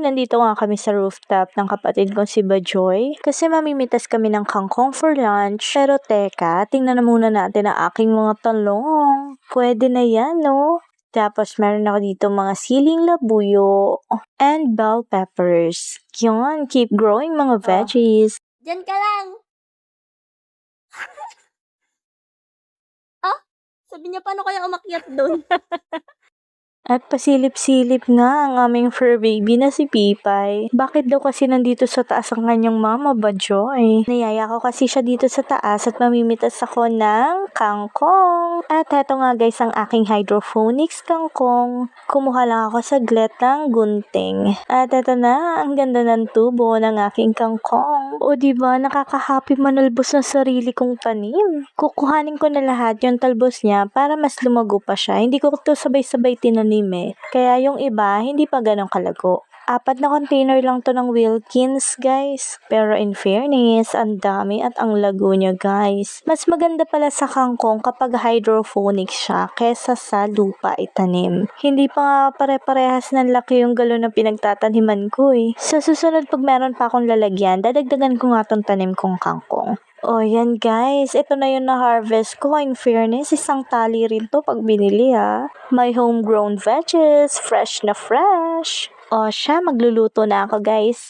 nandito nga kami sa rooftop ng kapatid kong si Bajoy kasi mamimitas kami ng kangkong for lunch. Pero teka, tingnan na muna natin ang aking mga talong. Pwede na yan, no? Tapos meron ako dito mga siling labuyo and bell peppers. Yun, keep growing mga veggies. Diyan ka lang. Sabi niya, paano kaya umakyat doon? At pasilip-silip nga ang aming fur baby na si Pipay. Bakit daw kasi nandito sa taas ang kanyang mama, Bajoy? Niyaya ko kasi siya dito sa taas at mamimitas ako ng kangkong. At eto nga guys ang aking hydroponics kangkong. Kumuha lang ako saglit ng gunting. At eto na, ang ganda ng tubo ng aking kangkong. O diba, nakaka-happy manalbos ng sarili kong tanim. Kukuhanin ko na lahat yung talbos niya para mas lumago pa siya. Hindi ko to sabay-sabay tinanim kaya yung iba, hindi pa ganun kalago. 4 na container lang to ng Wilkins, guys. Pero in fairness, ang dami at ang lago niya, guys. Mas maganda pala sa kangkong kapag hydroponics siya kesa sa lupa itanim. Hindi pa nga pare-parehas ng laki yung galon na pinagtataniman ko eh. Sa susunod pag meron pa akong lalagyan, dadagdagan ko nga tong tanim kong kangkong. Oh, yan guys. Ito na yung na-harvest ko. In fairness, isang tali rin to pag binili ha. May homegrown veggies, fresh na fresh. O siya, magluluto na ako guys.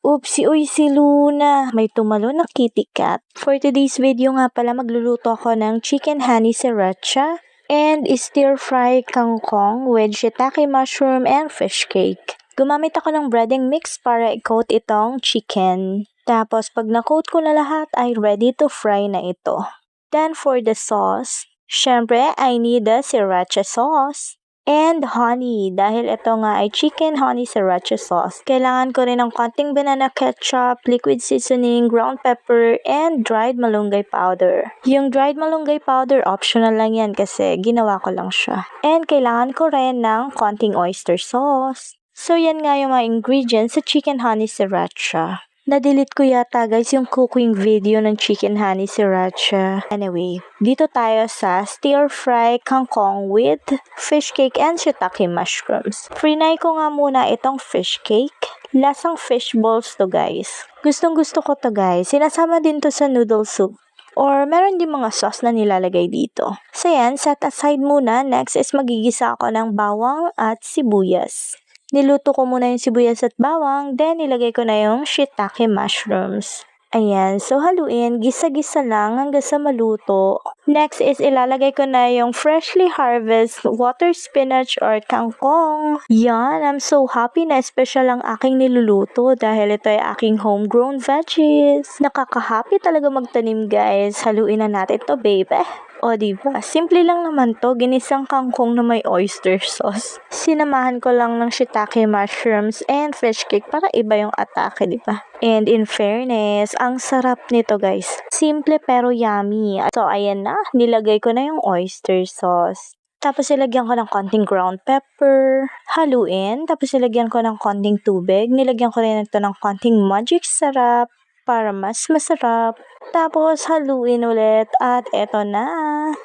Oopsie, uy si Luna. May tumalo na kitty cat. For today's video nga pala, magluluto ako ng chicken honey sriracha and stir-fry kangkong with shiitake mushroom and fish cake. Gumamit ako ng breading mix para i-coat itong chicken. Tapos, pag na-coat ko na lahat, ay ready to fry na ito. Then, for the sauce, syempre, I need the sriracha sauce and honey. Dahil ito nga ay chicken honey sriracha sauce. Kailangan ko rin ng konting banana ketchup, liquid seasoning, ground pepper, and dried malunggay powder. Yung dried malunggay powder, optional lang yan kasi ginawa ko lang siya. And kailangan ko rin ng konting oyster sauce. So, yan nga yung mga ingredients sa chicken honey sriracha. Na-delete ko yata guys yung cooking video ng chicken honey sriracha. Anyway, dito tayo sa stir-fry kangkong with fish cake and shiitake mushrooms. Frinay ko nga muna itong fish cake. Lasang fish balls to guys. Gustong gusto ko to guys. Sinasama din to sa noodle soup. Or meron din mga sauce na nilalagay dito. So yan, set aside muna. Next is magigisa ako ng bawang at sibuyas. Niluto ko muna yung sibuyas at bawang, then nilagay ko na yung shiitake mushrooms. Ayan, so haluin, gisa-gisa lang hanggang sa maluto. Next is ilalagay ko na yung freshly harvest water spinach or kangkong. Yan, I'm so happy na special ang aking niluluto dahil ito ay aking homegrown veggies. Nakaka-happy talaga magtanim guys. Haluin na natin to baby. O diba, simple lang naman to, ginisang kangkong na may oyster sauce. Sinamahan ko lang ng shiitake mushrooms and fish cake para iba yung atake, diba? And in fairness, ang sarap nito guys. Simple pero yummy. So ayan na, nilagay ko na yung oyster sauce. Tapos ilagyan ko ng konting ground pepper, haluin, tapos ilagyan ko ng konting tubig, nilagyan ko rin ito ng konting magic syrup para mas masarap. Tapos, haluin ulit at eto na.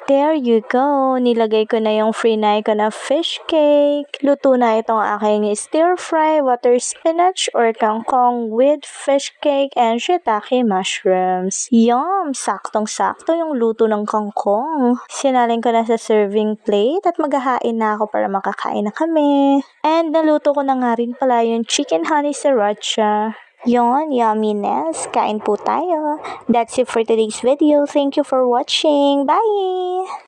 There you go. Nilagay ko na yung frinay ko na fish cake. Luto na itong aking stir-fry water spinach or kangkong with fish cake and shiitake mushrooms. Yum! Saktong-sakto yung luto ng kangkong. Sinalin ko na sa serving plate at maghahain na ako para makakain na kami. And naluto ko na nga rin pala yung chicken honey sriracha. Yon, yumminess. Kain po tayo. That's it for today's video. Thank you for watching. Bye!